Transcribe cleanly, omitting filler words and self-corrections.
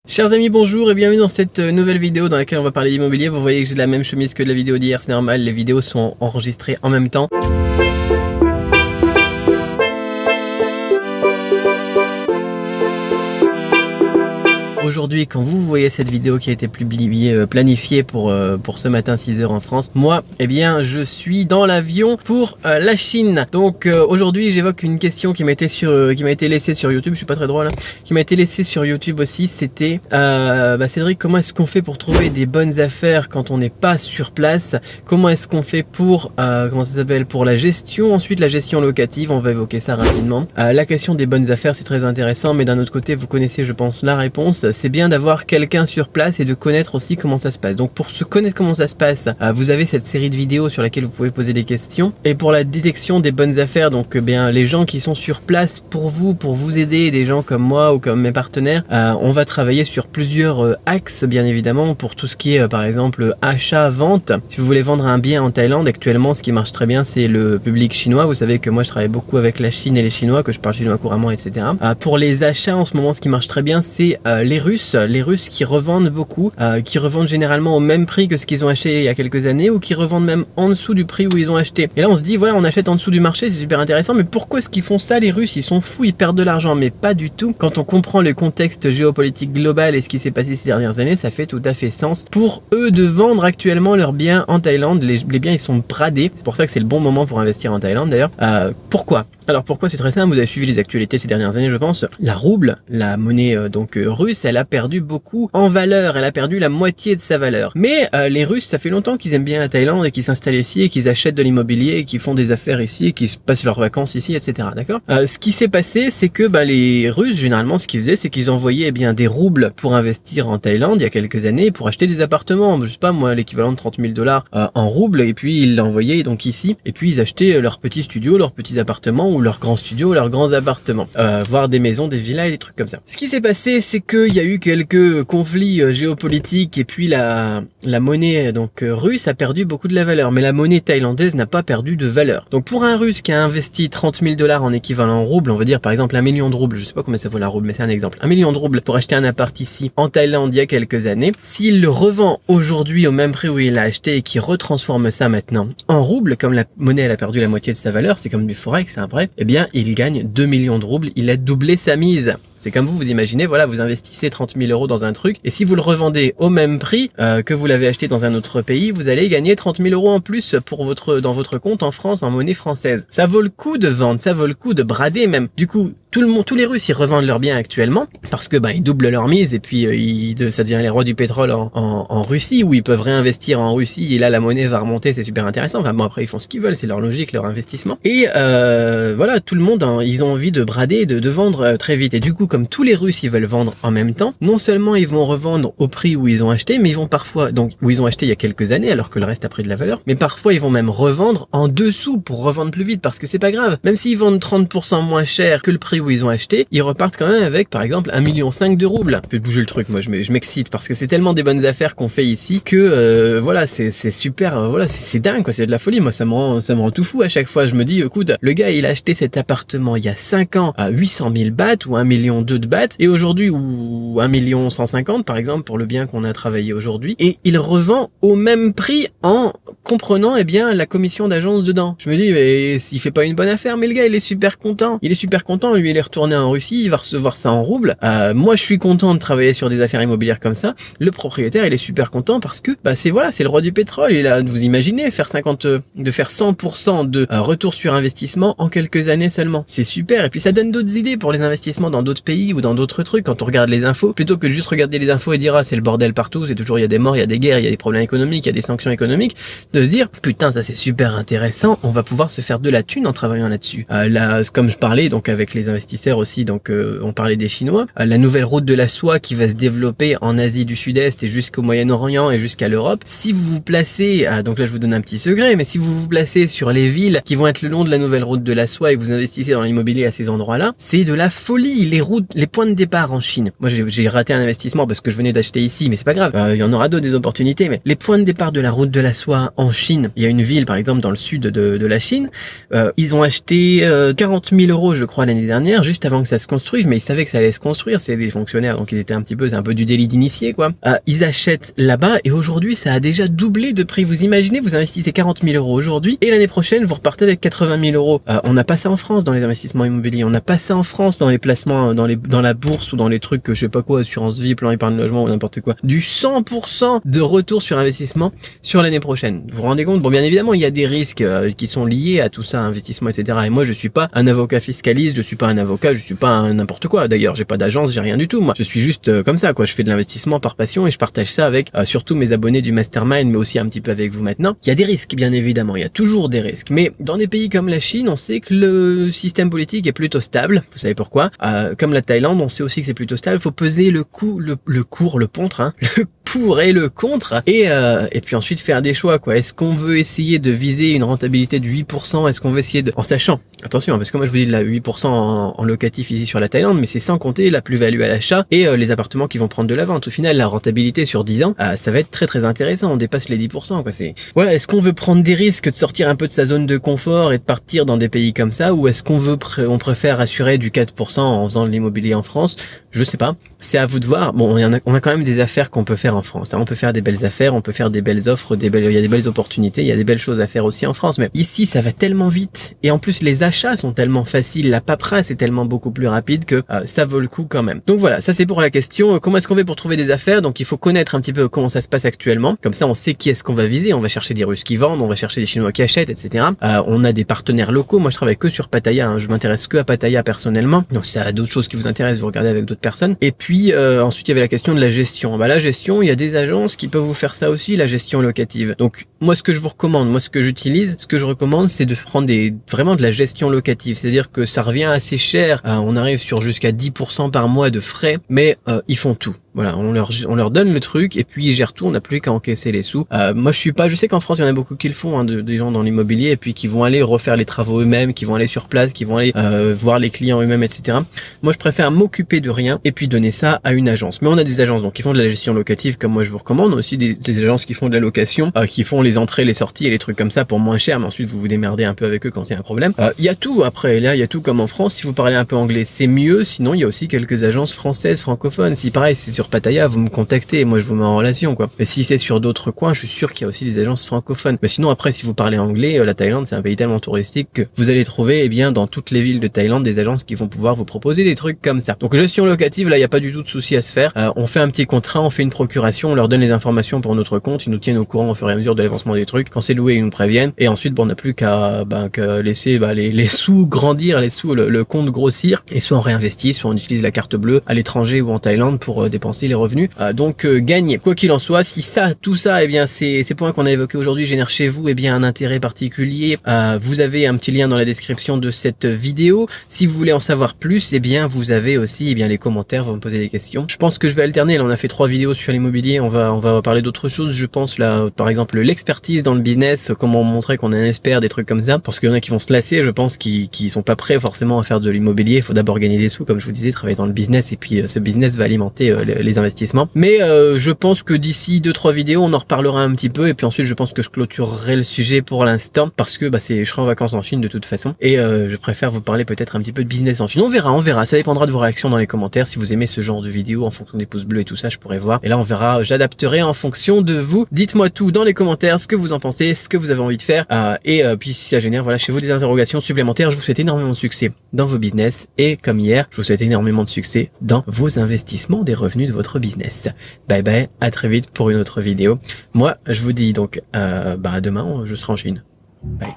Chers amis, bonjour et bienvenue dans cette nouvelle vidéo dans laquelle on va parler d'immobilier. Vous voyez que j'ai la même chemise que la vidéo d'hier, c'est normal, les vidéos sont enregistrées en même temps. Aujourd'hui, quand vous voyez cette vidéo qui a été planifiée pour ce matin 6h en France, moi, eh bien, je suis dans l'avion pour la Chine. Donc aujourd'hui, j'évoque une question qui m'a été laissée sur YouTube. Je suis pas très drôle, hein, qui m'a été laissée sur YouTube aussi. C'était Cédric, comment est-ce qu'on fait pour trouver des bonnes affaires quand on n'est pas sur place? Comment est-ce qu'on fait pour pour la gestion? Ensuite, la gestion locative. On va évoquer ça rapidement. La question des bonnes affaires, c'est très intéressant, mais d'un autre côté, vous connaissez, je pense, la réponse. C'est bien d'avoir quelqu'un sur place et de connaître aussi comment ça se passe. Donc pour se connaître comment ça se passe, vous avez cette série de vidéos sur laquelle vous pouvez poser des questions. Et pour la détection des bonnes affaires, donc bien les gens qui sont sur place pour vous aider, des gens comme moi ou comme mes partenaires, on va travailler sur plusieurs axes, bien évidemment, pour tout ce qui est par exemple achat, vente. Si vous voulez vendre un bien en Thaïlande, actuellement ce qui marche très bien, c'est le public chinois. Vous savez que moi je travaille beaucoup avec la Chine et les Chinois, que je parle chinois couramment, etc. Pour les achats en ce moment, ce qui marche très bien, c'est les Russes qui revendent beaucoup, qui revendent généralement au même prix que ce qu'ils ont acheté il y a quelques années, ou qui revendent même en dessous du prix où ils ont acheté. Et là on se dit voilà, on achète en dessous du marché, c'est super intéressant, mais pourquoi est-ce qu'ils font ça les Russes? Ils sont fous, ils perdent de l'argent. Mais pas du tout. Quand on comprend le contexte géopolitique global et ce qui s'est passé ces dernières années, ça fait tout à fait sens pour eux de vendre actuellement leurs biens en Thaïlande. Les biens ils sont bradés, c'est pour ça que c'est le bon moment pour investir en Thaïlande d'ailleurs. Pourquoi? Alors pourquoi? C'est très simple, vous avez suivi les actualités ces dernières années je pense. La rouble, la monnaie russe, elle a perdu beaucoup en valeur, elle a perdu la moitié de sa valeur. Mais les Russes, ça fait longtemps qu'ils aiment bien la Thaïlande et qu'ils s'installent ici et qu'ils achètent de l'immobilier et qu'ils font des affaires ici et qu'ils passent leurs vacances ici, etc. D'accord? Ce qui s'est passé, c'est que les Russes, généralement, ce qu'ils faisaient, c'est qu'ils envoyaient des roubles pour investir en Thaïlande il y a quelques années, pour acheter des appartements, je sais pas moi, l'équivalent de 30 000 $ en roubles, et puis ils l'envoyaient donc ici, et puis ils achetaient leurs petits studios, leurs petits appartements, ou leurs grands studios, leurs grands appartements, voire des maisons, des villas et des trucs comme ça. Ce qui s'est passé, c'est qu'il y a eu quelques conflits géopolitiques, et puis la monnaie russe a perdu beaucoup de la valeur, mais la monnaie thaïlandaise n'a pas perdu de valeur. Donc pour un Russe qui a investi 30 000 $ en équivalent rouble, on va dire par exemple 1 million de roubles, je sais pas combien ça vaut la rouble, mais c'est un exemple, 1 million de roubles pour acheter un appart ici en Thaïlande il y a quelques années, s'il le revend aujourd'hui au même prix où il l'a acheté et qu'il retransforme ça maintenant en roubles, comme la monnaie elle a perdu la moitié de sa valeur, c'est comme du forex, c'est un vrai, eh bien il gagne 2 millions de roubles, il a doublé sa mise. C'est comme vous imaginez, voilà, vous investissez 30 000 € dans un truc, et si vous le revendez au même prix que vous l'avez acheté dans un autre pays, vous allez gagner 30 000 € en plus dans votre compte en France en monnaie française. Ça vaut le coup de vendre, ça vaut le coup de brader même. Du coup, tous les Russes, ils revendent leurs biens actuellement, parce que ils doublent leur mise, et puis ça devient les rois du pétrole en Russie, où ils peuvent réinvestir en Russie, et là la monnaie va remonter, c'est super intéressant. Enfin bon, après ils font ce qu'ils veulent, c'est leur logique, leur investissement. Et voilà, tout le monde, ils ont envie de brader, de vendre très vite. Et du coup, comme tous les Russes ils veulent vendre en même temps, non seulement ils vont revendre au prix où ils ont acheté, mais ils vont parfois, donc où ils ont acheté il y a quelques années, alors que le reste a pris de la valeur, mais parfois ils vont même revendre en dessous pour revendre plus vite, parce que c'est pas grave. Même s'ils vendent 30% moins cher que le prix où ils ont acheté, ils repartent quand même avec par exemple 1,5 million de roubles. Je vais bouger le truc, moi je m'excite parce que c'est tellement des bonnes affaires qu'on fait ici que voilà, c'est super, voilà, c'est dingue quoi, c'est de la folie. Moi ça me rend tout fou à chaque fois. Je me dis écoute, le gars il a acheté cet appartement il y a 5 ans à 800 000 bahts ou 1,2 million de bahts, et aujourd'hui, ou 1,150 million par exemple pour le bien qu'on a travaillé aujourd'hui, et il revend au même prix en comprenant la commission d'agence dedans. Je me dis mais s'il fait pas une bonne affaire, mais le gars il est super content, lui il est retourné en Russie, il va recevoir ça en roubles. Moi je suis content de travailler sur des affaires immobilières comme ça, le propriétaire il est super content parce que c'est le roi du pétrole. Et là vous imaginez faire 100% de retour sur investissement en quelques années seulement, c'est super. Et puis ça donne d'autres idées pour les investissements dans d'autres pays ou dans d'autres trucs. Quand on regarde les infos, plutôt que de juste regarder les infos et dire c'est le bordel partout, c'est toujours il y a des morts, il y a des guerres, il y a des problèmes économiques, il y a des sanctions économiques, de se dire putain ça c'est super intéressant, on va pouvoir se faire de la thune en travaillant là-dessus. Là comme je parlais donc avec les investisseurs aussi, donc on parlait des Chinois, la nouvelle route de la soie qui va se développer en Asie du Sud-Est et jusqu'au Moyen-Orient et jusqu'à l'Europe. Si vous vous placez, donc là je vous donne un petit secret, mais si vous vous placez sur les villes qui vont être le long de la nouvelle route de la soie et que vous investissez dans l'immobilier à ces endroits-là, c'est de la folie. Les points de départ en Chine, moi j'ai raté un investissement parce que je venais d'acheter ici, mais c'est pas grave, il y en aura d'autres des opportunités, mais les points de départ de la route de la soie en Chine. Il y a une ville, par exemple, dans le sud de la Chine. Ils ont acheté 40 000 euros, je crois, l'année dernière, juste avant que ça se construise, mais ils savaient que ça allait se construire. C'est des fonctionnaires, donc ils étaient c'est un peu du délit d'initié, quoi. Ils achètent là-bas et aujourd'hui, ça a déjà doublé de prix. Vous imaginez, vous investissez 40 000 euros aujourd'hui et l'année prochaine, vous repartez avec 80 000 euros. On n'a pas ça en France dans les investissements immobiliers. On n'a pas ça en France dans les placements, dans la bourse ou dans les trucs, je sais pas quoi, assurance vie, plan épargne logement ou n'importe quoi. Du 100% de retour sur investissement sur l'année prochaine. Vous vous rendez compte? Bon, bien évidemment, il y a des risques qui sont liés à tout ça, investissement, etc. Et moi, je suis pas un avocat fiscaliste, je suis pas un avocat, je suis pas un n'importe quoi. D'ailleurs, j'ai pas d'agence, j'ai rien du tout. Moi, je suis juste comme ça, quoi. Je fais de l'investissement par passion et je partage ça avec surtout mes abonnés du mastermind, mais aussi un petit peu avec vous maintenant. Il y a des risques, bien évidemment. Il y a toujours des risques. Mais dans des pays comme la Chine, on sait que le système politique est plutôt stable. Vous savez pourquoi? Comme la Thaïlande, on sait aussi que c'est plutôt stable. Il faut peser le pour, le contre, hein, le pour et le contre, et puis ensuite faire des choix, quoi. Est-ce qu'on veut essayer de viser une rentabilité de 8%? Est-ce qu'on veut essayer de, en sachant, attention, parce que moi je vous dis de la 8% en locatif ici sur la Thaïlande, mais c'est sans compter la plus-value à l'achat et les appartements qui vont prendre de la vente. Au final, la rentabilité sur 10 ans, ça va être très très intéressant. On dépasse les 10%, quoi. C'est, voilà. Est-ce qu'on veut prendre des risques, de sortir un peu de sa zone de confort et de partir dans des pays comme ça, ou est-ce qu'on veut, on préfère assurer du 4% en faisant de l'immobilier en France? Je sais pas. C'est à vous de voir. Bon, on a quand même des affaires qu'on peut faire en France. On peut faire des belles affaires, on peut faire des belles offres, il y a des belles opportunités, il y a des belles choses à faire aussi en France. Mais ici, ça va tellement vite. Et en plus, les achats sont tellement faciles, la paperasse est tellement beaucoup plus rapide que ça vaut le coup quand même. Donc voilà, ça c'est pour la question. Comment est-ce qu'on fait pour trouver des affaires? Donc il faut connaître un petit peu comment ça se passe actuellement. Comme ça, on sait qui est-ce qu'on va viser. On va chercher des Russes qui vendent, on va chercher des Chinois qui achètent, etc. On a des partenaires locaux. Moi, je travaille que sur Pattaya. Je m'intéresse que à Pattaya personnellement. Donc si ça a d'autres choses qui vous intéressent, vous regardez avec d'autres personnes. Et puis ensuite, il y avait la question de la gestion. La gestion, il y a des agences qui peuvent vous faire ça aussi, la gestion locative. Donc moi, ce que je vous recommande, moi ce que j'utilise, ce que je recommande, c'est de prendre vraiment de la gestion locative. C'est-à-dire que ça revient assez cher. On arrive sur jusqu'à 10% par mois de frais, mais ils font tout. Voilà, on leur donne le truc et puis ils gèrent tout, on n'a plus qu'à encaisser les sous. Moi je sais qu'en France il y en a beaucoup qui le font, hein, des gens dans l'immobilier, et puis qui vont aller refaire les travaux eux-mêmes, qui vont aller sur place, qui vont aller voir les clients eux-mêmes, etc. Moi je préfère m'occuper de rien et puis donner ça à une agence. Mais on a des agences donc qui font de la gestion locative comme moi je vous recommande, aussi des agences qui font de la location, qui font les entrées, les sorties et les trucs comme ça pour moins cher, mais ensuite vous vous démerdez un peu avec eux quand il y a un problème. Il y a tout après, là il y a tout comme en France. Si vous parlez un peu anglais c'est mieux, sinon il y a aussi quelques agences françaises, francophones. Si pareil c'est sur Pattaya, vous me contactez et moi je vous mets en relation, quoi. Mais si c'est sur d'autres coins, je suis sûr qu'il y a aussi des agences francophones. Mais sinon après si vous parlez anglais, la Thaïlande c'est un pays tellement touristique que vous allez trouver dans toutes les villes de Thaïlande des agences qui vont pouvoir vous proposer des trucs comme ça. Donc gestion locative, là il n'y a pas du tout de souci à se faire. On fait un petit contrat, on fait une procuration, on leur donne les informations pour notre compte, ils nous tiennent au courant au fur et à mesure de l'avancement des trucs. Quand c'est loué, ils nous préviennent et ensuite on n'a plus qu'à laisser les sous grandir, le compte grossir, et soit on réinvestit, soit on utilise la carte bleue à l'étranger ou en Thaïlande pour dépenser les revenus. Donc gagner. Quoi qu'il en soit, si tout ça, ces points qu'on a évoqués aujourd'hui génèrent chez vous un intérêt particulier, vous avez un petit lien dans la description de cette vidéo. Si vous voulez en savoir plus, vous avez aussi les commentaires, vous me posez des questions. Je pense que je vais alterner. Là, on a fait 3 vidéos sur l'immobilier. On va parler d'autres choses. Je pense là, par exemple, l'expertise dans le business, comment montrer qu'on est un expert, des trucs comme ça. Parce qu'il y en a qui vont se lasser, je pense, qui sont pas prêts forcément à faire de l'immobilier. Il faut d'abord gagner des sous, comme je vous disais, travailler dans le business, et puis ce business va alimenter les investissements. Mais je pense que d'ici 2-3 vidéos, on en reparlera un petit peu, et puis ensuite, je pense que je clôturerai le sujet pour l'instant, parce que je serai en vacances en Chine de toute façon, et je préfère vous parler peut-être un petit peu de business en Chine. On verra. Ça dépendra de vos réactions dans les commentaires. Si vous aimez ce genre de vidéo, en fonction des pouces bleus et tout ça, je pourrais voir. Et là, on verra. J'adapterai en fonction de vous. Dites-moi tout dans les commentaires, ce que vous en pensez, ce que vous avez envie de faire, et puis si ça génère, chez vous des interrogations supplémentaires. Je vous souhaite énormément de succès dans vos business, et comme hier, je vous souhaite énormément de succès dans vos investissements, des revenus de votre business. Bye bye, à très vite pour une autre vidéo. Moi, je vous dis donc à demain, je serai en Chine. Bye.